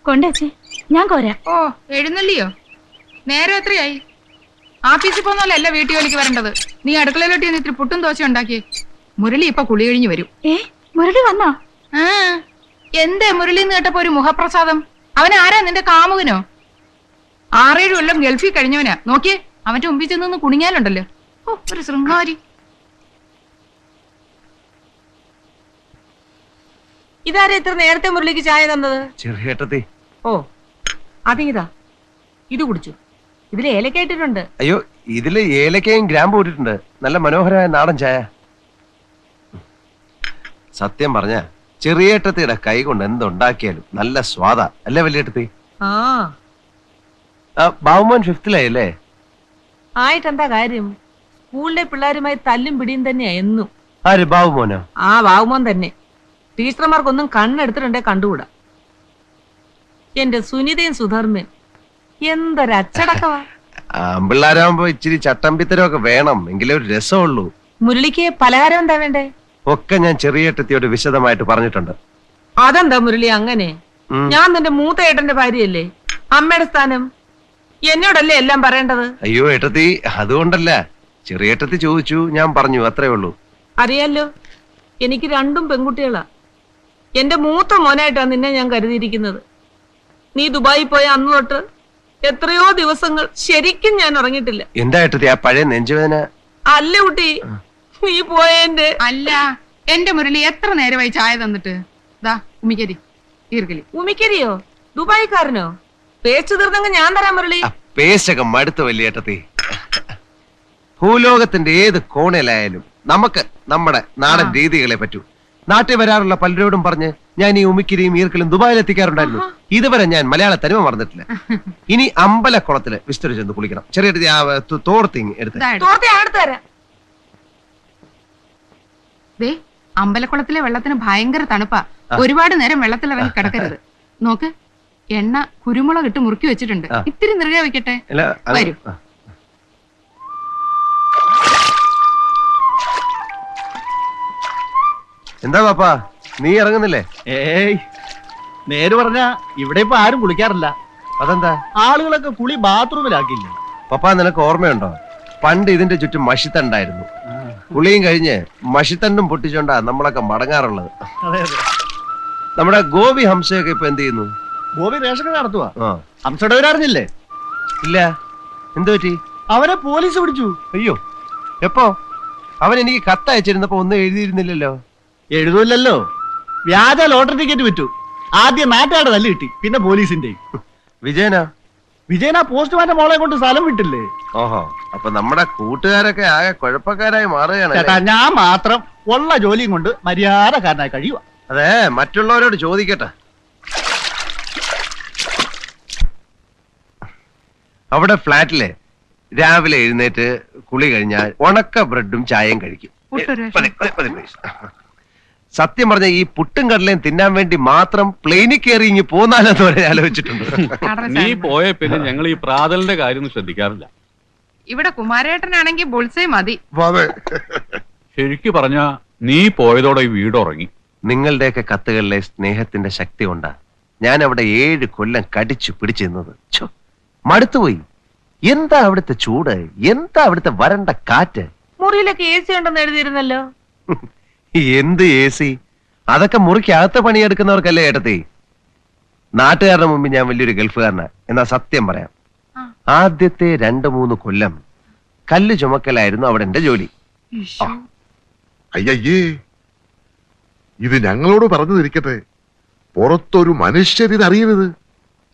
കൊണ്ടേച്ചേ, ഞാൻ കോരാ. ഓ, എഴുന്നള്ളിയോ? നേരെ എത്രയായി? ആഫീസിൽ പോന്നല്ല വീട്ടു ജോലിക്ക് വരേണ്ടത്. നീ അടുക്കളയിലോട്ട് ഇത്തിരി പുട്ടും ദോശ ഉണ്ടാക്കിയേ. മുരളി ഇപ്പൊ കുളി കഴിഞ്ഞു വരും. മുരളി വന്നോ? ആ, എന്തേ മുരളി എന്ന് കേട്ടപ്പോ ഒരു മുഖപ്രസാദം? അവനാരാ, നിന്റെ കാമുകനോ? 6-7 കൊല്ലം ഗൾഫിൽ കഴിഞ്ഞവനാ. നോക്കിയേ, അവന്റെ മുമ്പിൽ ചെന്ന് കുണിങ്ങാലുണ്ടല്ലോ. ഓ, ഒരു ശൃംഗാരി. ഇതാരാ ഇത്ര നേരത്തെ മുരളിക്ക് ചായ തന്നത്? ചെറിയേട്ടത്തി. ഓ, അതിതാ, ഇത് കുടിച്ചു. ഇതിൽ ഏലക്ക ഇട്ടിട്ടുണ്ട്. അയ്യോ, ഇതില് ഏലക്കയും ഗ്രാമ്പും ഇട്ടിട്ടുണ്ട്. നല്ല മനോഹരമായ നാടൻ ചായ. സത്യം പറഞ്ഞ ചെറിയേട്ടത്തിയുടെ കൈ കൊണ്ട് എന്തുണ്ടാക്കിയാലും നല്ല സ്വാദാ അല്ലേ വലിയേട്ടത്തി? ആ, ബാബുമോൻ 5th-ലായല്ലേ? ആയിട്ടെന്താ കാര്യം? സ്കൂളിലെ പിള്ളേരുമായി തല്ലും പിടിയും തന്നെയാ എന്നും. ആര്, ബാബുമോനോ? ആ, ബാബുമോൻ തന്നെ. ടീച്ചർമാർക്കൊന്നും കണ്ണെടുത്തിട്ടുണ്ടേ കണ്ടുകൂടാ. എന്റെ സുനിതയും സുധർമ്മൻ എന്തൊരച്ചടക്കവാ. ആമ്പിള്ളാരാകുമ്പോ ഇച്ചിരി ചട്ടമ്പിത്തരമൊക്കെ വേണം, എങ്കിലേ ഒരു രസമുള്ളൂ. മുരളിക്ക് പലഹാരം എന്താ വേണ്ടേ? ഒക്കെ ഞാൻ ചെറിയേട്ടത്തിയോട് വിശദമായിട്ട് പറഞ്ഞിട്ടുണ്ട്. അതെന്താ മുരളി അങ്ങനെ? ഞാൻ നിന്റെ മൂത്ത ഏട്ടന്റെ ഭാര്യയല്ലേ? അമ്മയുടെ സ്ഥാനം എന്നോടല്ലേ എല്ലാം പറയേണ്ടത്? അയ്യോ ഏട്ടത്തി, അതുകൊണ്ടല്ല. ചെറിയേട്ടത്തി ചോദിച്ചു, ഞാൻ പറഞ്ഞു, അത്രേ ഉള്ളൂ. അറിയാലോ, എനിക്ക് 2 പെൺകുട്ടികളാ. എന്റെ മൂത്ത മോനായിട്ടാണ് നിന്നെ ഞാൻ കരുതിയിരിക്കുന്നത്. നീ ദുബായി പോയ അന്ന് തൊട്ട് എത്രയോ ദിവസങ്ങൾ ശരിക്കും ഞാൻ ഉറങ്ങിയിട്ടില്ല. എന്താ ഏട്ടത്തി ആ പഴയ നെഞ്ചുവേദന? അല്ല കുട്ടി, നീ പോയതിന്റെ. അല്ല, എന്റെ മുരളി എത്ര നേരമായി ചായ തന്നിട്ട്? ദാ ഉമിക്കരി, ഈർക്കലി. ഉമിക്കരിയോ? ദുബായിക്കാരനോ? പേച്ചു തീർന്നെങ്കിൽ ഞാൻ തരാം മുരളി. പേശക മടുത്ത വലിയേട്ടത്തി. ഭൂലോകത്തിന്റെ ഏത് കോണിലായാലും നമുക്ക് നമ്മുടെ നാടൻ രീതികളെ പറ്റൂ. നാട്ടിൽ വരാറുള്ള പലരോടും പറഞ്ഞ് ഞാൻ ഈ ഉമിക്കിരിയും ഈർക്കലും ദുബായിൽ എത്തിക്കാറുണ്ടായിരുന്നു. ഇതുവരെ ഞാൻ മലയാള തനിമ മറന്നിട്ടില്ല. ഇനി അമ്പലക്കുളത്തില് വിസ്തരി ചെന്ന് കുളിക്കണം. ചെറിയ തോർത്തിങ് എടുത്ത് ദേ, അമ്പലക്കുളത്തിലെ വെള്ളത്തിന് ഭയങ്കര തണുപ്പാ. ഒരുപാട് നേരം വെള്ളത്തിൽ ഇറങ്ങി കിടക്കരുത്. നോക്ക്, എണ്ണ കുരുമുളക് ഇട്ട് മുറുക്കി വെച്ചിട്ടുണ്ട്. ഇത്തിരി നിറയെ വെക്കട്ടെ. വരും. എന്താ പാപ്പാ, നീ ഇറങ്ങുന്നില്ലേ? ഏയ്, നേര് പറഞ്ഞ ഇവിടെ ഇപ്പൊ ആരും കുളിക്കാറില്ല. അതെന്താ? ആളുകളൊക്കെ കുളി ബാത്റൂമിലാക്കില്ല. പപ്പാ, നിനക്ക് ഓർമ്മയുണ്ടോ, പണ്ട് ഇതിന്റെ ചുറ്റും മഷിത്തണ്ടായിരുന്നു. കുളിയും കഴിഞ്ഞ് മഷിത്തണ്ടും പൊട്ടിച്ചോണ്ടാ നമ്മളൊക്കെ മടങ്ങാറുള്ളത്. നമ്മുടെ ഗോപി ഹംസയൊക്കെ ഇപ്പൊ എന്ത് ചെയ്യുന്നു? ഗോപി റേഷൻ കട നടത്തുവാ. ഹംസടവരറിഞ്ഞില്ലേ? ഇല്ല. എന്തു പറ്റി? അവനെ പോലീസ് പിടിച്ചു. അയ്യോ, എപ്പോ? അവൻ എനിക്ക് കത്തയച്ചിരുന്നപ്പോ ഒന്നും എഴുതിയിരുന്നില്ലല്ലോ. എഴുതൂല്ലല്ലോ, വ്യാജ ലോട്ടറി ടിക്കറ്റ് വിറ്റു. ആദ്യം നാട്ടുകാരുടെ തല്ല് കിട്ടി, പിന്നെ പോലീസിന്റെ. വിജയനാ പോസ്റ്റ്മാന്റെ മോളെ കൊണ്ട് സ്ഥലം വിട്ടില്ലേ? ഓഹോ, അപ്പൊ നമ്മുടെ കൂട്ടുകാരൊക്കെ ആകെ കുഴപ്പക്കാരായി മാറുകയാണ്. ചേട്ടാ, ഞാൻ മാത്രം ഉള്ള ജോലിയും കൊണ്ട് മര്യാദക്കാരനായി കഴിയുക. അതെ, മറ്റുള്ളവരോട് ചോദിക്കട്ടെ. അവിടെ ഫ്ലാറ്റിലെ രാവിലെ എഴുന്നേറ്റ് കുളി കഴിഞ്ഞാൽ ഉണക്ക ബ്രെഡും ചായയും കഴിക്കും. സത്യം പറഞ്ഞ ഈ പുട്ടും കടലയും തിന്നാൻ വേണ്ടി മാത്രം പ്ലെയിനിൽ കയറി ഇങ്ങി പോന്നാലെന്ന് വരെ ആലോചിച്ചിട്ടുണ്ട്. നീ പോയ പിന്നെ ഞങ്ങൾ ഈ പ്രാതലിന്റെ കാര്യം ശ്രദ്ധിക്കാറില്ല. ഇവിടെ കുമാരേട്ടനാണെങ്കിൽ ബുൾസേ മതി. ശരിക്കു പറഞ്ഞ നീ പോയതോടെ ഈ വീട് ഉറങ്ങി. നിങ്ങളുടെയൊക്കെ കത്തുകളിലെ സ്നേഹത്തിന്റെ ശക്തി കൊണ്ടാ ഞാൻ അവിടെ 7 കൊല്ലം കടിച്ചു പിടിച്ചിരുന്നത്. മടുത്തുപോയി. എന്താ അവിടുത്തെ ചൂട്, എന്താ അവിടുത്തെ വരണ്ട കാറ്റ്. മുറിയിലൊക്കെ AC ഉണ്ടെന്ന് എഴുതിയിരുന്നല്ലോ. എന്ത് AC? അതൊക്കെ മുറിക്കകത്ത് പണിയെടുക്കുന്നവർക്കല്ലേ ഏട്ടത്തി. നാട്ടുകാരുടെ മുമ്പിൽ ഞാൻ വലിയൊരു ഗൾഫുകാരനാ. എന്നാ സത്യം പറയാം, ആദ്യത്തെ 2-3 കൊല്ലം കല്ല് ചുമക്കലായിരുന്നു അവിടെ എന്റെ ജോലി. അയ്യേ, ഇത് ഞങ്ങളോട് പറഞ്ഞു തിരിക്കട്ടെ. പുറത്തൊരു മനുഷ്യരിതറിയരുത്.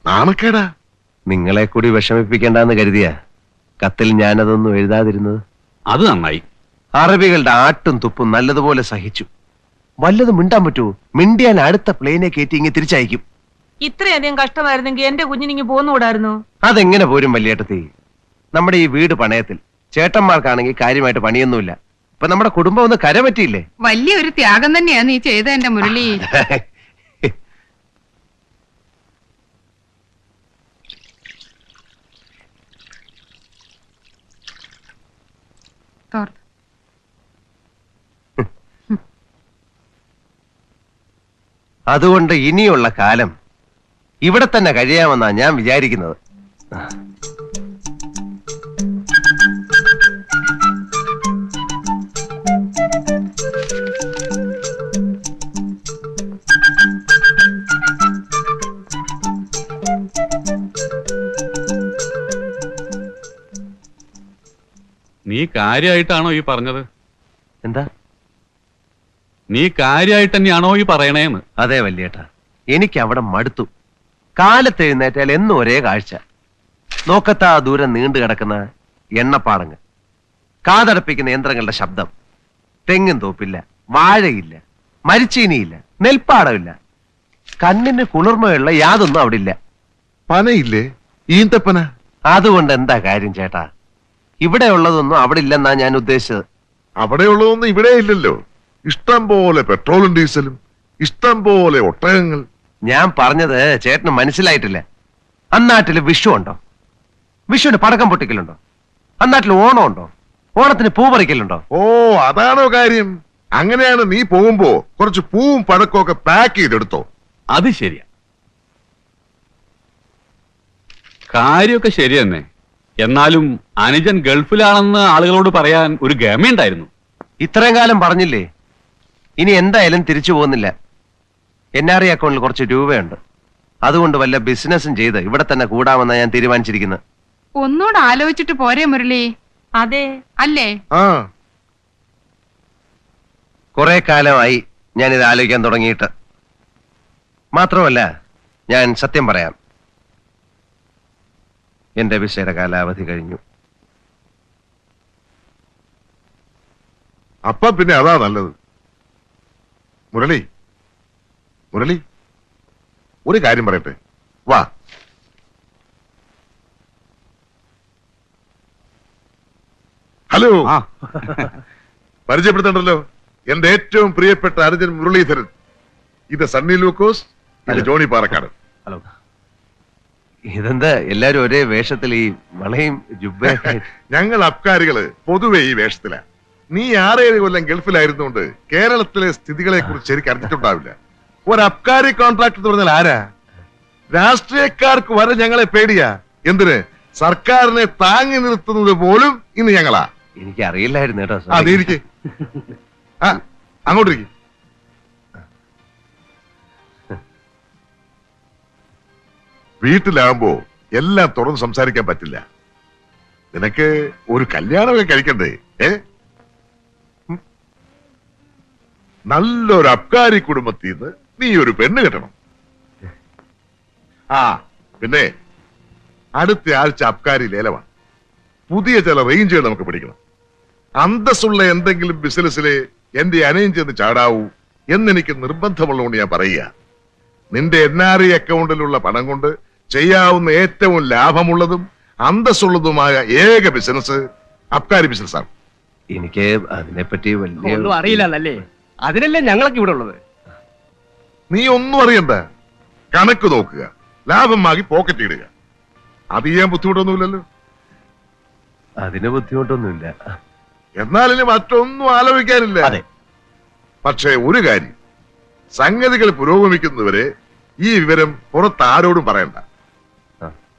നാണക്കേടാ. നിങ്ങളെ കൂടി വിഷമിപ്പിക്കേണ്ടെന്ന് കരുതിയാ കത്തിൽ ഞാനതൊന്നും എഴുതാതിരുന്നത്. അത് നന്നായി. അറബികളുടെ ആട്ടും തുപ്പും നല്ലതുപോലെ സഹിച്ചു. വല്ലതും മിണ്ടാൻ പറ്റുമോ? മിണ്ടിയാൻ അടുത്ത പ്ലെയിനെ കയറ്റി ഇങ്ങ് തിരിച്ചയക്കും. ഇത്രയധികം കഷ്ടമായിരുന്നെങ്കിൽ എന്റെ കുഞ്ഞിനിങ്ങി പോന്നുകൂടായിരുന്നു. അതെങ്ങനെ പോരും വല്യേട്ടത്തി? നമ്മുടെ ഈ വീട് പണയത്തിൽ. ചേട്ടന്മാർക്കാണെങ്കിൽ കാര്യമായിട്ട് പണിയൊന്നുമില്ല. ഇപ്പൊ നമ്മുടെ കുടുംബം ഒന്ന് കരപറ്റിയില്ലേ? വലിയൊരു ത്യാഗം തന്നെയാ നീ ചെയ്ത എന്റെ മുരളി. അതുകൊണ്ട് ഇനിയുള്ള കാലം ഇവിടെ തന്നെ കഴിയാമെന്നാ ഞാൻ വിചാരിക്കുന്നത്. നീ കാര്യമായിട്ടാണോ ഈ പറഞ്ഞത്? എന്താ? നീ കാര്യമായിട്ട് തന്നെയാണോ ഈ പറയണേന്ന്? അതെ വല്യേട്ടാ, എനിക്ക് അവിടെ മടുത്തു. കാലത്ത് എഴുന്നേറ്റാൽ എന്നും ഒരേ കാഴ്ച. നോക്കത്താ ദൂരം നീണ്ടു കിടക്കുന്ന എണ്ണപ്പാടങ്ങൾ, കാതടപ്പിക്കുന്ന യന്ത്രങ്ങളുടെ ശബ്ദം, തെങ്ങും തോപ്പില്ല, വാഴയില്ല, മരിച്ചീനിയില്ല, നെൽപ്പാടമില്ല, കണ്ണിന് കുളിർമയുള്ള യാതൊന്നും അവിടെ ഇല്ല. പനയില്ലേ? ഈന്തപ്പന. അതുകൊണ്ട് എന്താ കാര്യം ചേട്ടാ? ഇവിടെ ഉള്ളതൊന്നും അവിടെ ഇല്ലെന്നാ ഞാൻ ഉദ്ദേശിച്ചത്. അവിടെയുള്ളതൊന്നും ഇവിടെ ഇല്ലല്ലോ. ഇഷ്ടം പോലെ പെട്രോളും ഡീസലും, ഇഷ്ടം പോലെ ഒട്ടകങ്ങൾ. ഞാൻ പറഞ്ഞത് ചേട്ടന് മനസ്സിലായിട്ടില്ല. അന്നാട്ടില് വിഷു ഉണ്ടോ? വിഷുവിന് പടക്കം പൊട്ടിക്കലുണ്ടോ? അന്നാട്ടിൽ ഓണം ഉണ്ടോ? ഓണത്തിന് പൂ പറിക്കലുണ്ടോ? ഓ, അതാണോ കാര്യം? അങ്ങനെയാണ് നീ പോകുമ്പോ കുറച്ച് പൂവും പഴക്കവും ഒക്കെ പാക്ക് ചെയ്തെടുത്തോ. അത് ശരിയാ, കാര്യമൊക്കെ ശരി തന്നെ. എന്നാലും അനുജൻ ഗൾഫിലാണെന്ന് ആളുകളോട് പറയാൻ ഒരു ഗമയുണ്ടായിരുന്നു. ഇത്രയും കാലം പറഞ്ഞില്ലേ? ഇനി എന്തായാലും തിരിച്ചു പോകുന്നില്ല. NRI അക്കൗണ്ടിൽ കുറച്ച് രൂപയുണ്ട്. അതുകൊണ്ട് വല്ല ബിസിനസ്സും ചെയ്ത് ഇവിടെ തന്നെ കൂടാമെന്നാണ് ഞാൻ തീരുമാനിച്ചിരിക്കുന്നത്. ഒന്നുകൂടെ ആലോചിച്ചിട്ട് പോരെ മുരളി? അതെ, അല്ലേ? ആ, കുറെ കാലമായി ഞാനിത് ആലോചിക്കാൻ തുടങ്ങിയിട്ട്. മാത്രമല്ല, ഞാൻ സത്യം പറയാം, എന്റെ വിസയുടെ കാലാവധി കഴിഞ്ഞു. അപ്പൊ പിന്നെ അതാ നല്ലത്. മുരളി, മുരളി, ഒരു കാര്യം പറയട്ടെ, വാ. ഹലോ, പരിചയപ്പെടുത്തണ്ടല്ലോ, എന്റെ ഏറ്റവും പ്രിയപ്പെട്ട അനുജൻ മുരളീധരൻ. ഇത് സണ്ണി ലൂക്കോസ്, ഇത് ജോണി പാറക്കാട്. ഹലോ. ഇതെന്താ എല്ലാരും ഒരേ വേഷത്തിൽ, ഈ വളയും ജുബ്ബയൊക്കെ? ഞങ്ങൾ അബ്കാരികള് പൊതുവെ ഈ വേഷത്തിലാ. നീ 6-7 കൊല്ലം ഗൾഫിലായിരുന്നുകൊണ്ട് കേരളത്തിലെ സ്ഥിതികളെ കുറിച്ച് ശരിക്കും അറിഞ്ഞിട്ടുണ്ടാവില്ല. ഒരു അബ്കാരി കോൺട്രാക്ട് എന്ന് പറഞ്ഞാൽ ആരാ? രാഷ്ട്രീയക്കാർക്ക് വരെ ഞങ്ങളെ പേടിയാ. എന്തിന്? സർക്കാരിനെ താങ്ങി നിർത്തുന്നത് പോലും ഇന്ന് ഞങ്ങളാ. എനിക്ക് അറിയില്ലായിരുന്നു കേട്ടോ. ആ, നീ ഇരിക്ക്. ആ, അങ്ങോട്ടിരിക്കും. വീട്ടിലാകുമ്പോ എല്ലാം തുറന്ന് സംസാരിക്കാൻ പറ്റില്ല. നിനക്ക് ഒരു കല്യാണമൊക്കെ കഴിക്കണ്ടേ? നല്ലൊരു അബ്കാരി കുടുംബത്തിൽ നിന്ന് നീ ഒരു പെണ്ണ് കെട്ടണം. ആ, പിന്നെ അടുത്ത ആഴ്ച അബ്കാരി ലേലമാണ്. പുതിയ ചില റേഞ്ചുകൾ നമുക്ക് പിടിക്കണം. അന്തസ്സുള്ള എന്തെങ്കിലും ബിസിനസ്സിലെ എന്റെ അനയം ചെന്ന് ചാടാവൂ എന്നെനിക്ക് നിർബന്ധമുള്ളതുകൊണ്ട് ഞാൻ പറയുക. നിന്റെ NRI അക്കൗണ്ടിലുള്ള പണം കൊണ്ട് ചെയ്യാവുന്ന ഏറ്റവും ലാഭമുള്ളതും അന്തസ്സുള്ളതുമായ ഏക ബിസിനസ് അബ്കാരി ബിസിനസ്സാണ്. എനിക്ക് അതിനെപ്പറ്റി വലിയ ഒന്നും അറിയില്ലല്ലേ? അതിനല്ലേ ഞങ്ങളൊക്കെ ഇവിടെ ഉള്ളത്. നീ ഒന്നും അറിയണ്ട, കണക്ക് നോക്കുക, ലാഭം വാങ്ങി പോക്കറ്റ് ഇടുക. അത് ചെയ്യാൻ ബുദ്ധിമുട്ടൊന്നുമില്ലല്ലോ. അതിന് ബുദ്ധിമുട്ടൊന്നുമില്ല. എന്നാലും മറ്റൊന്നും ആലോചിക്കാനില്ല. പക്ഷേ ഒരു കാര്യം, സംഗതികൾ പുരോഗമിക്കുന്നവരെ ഈ വിവരം പുറത്ത് ആരോടും പറയണ്ട.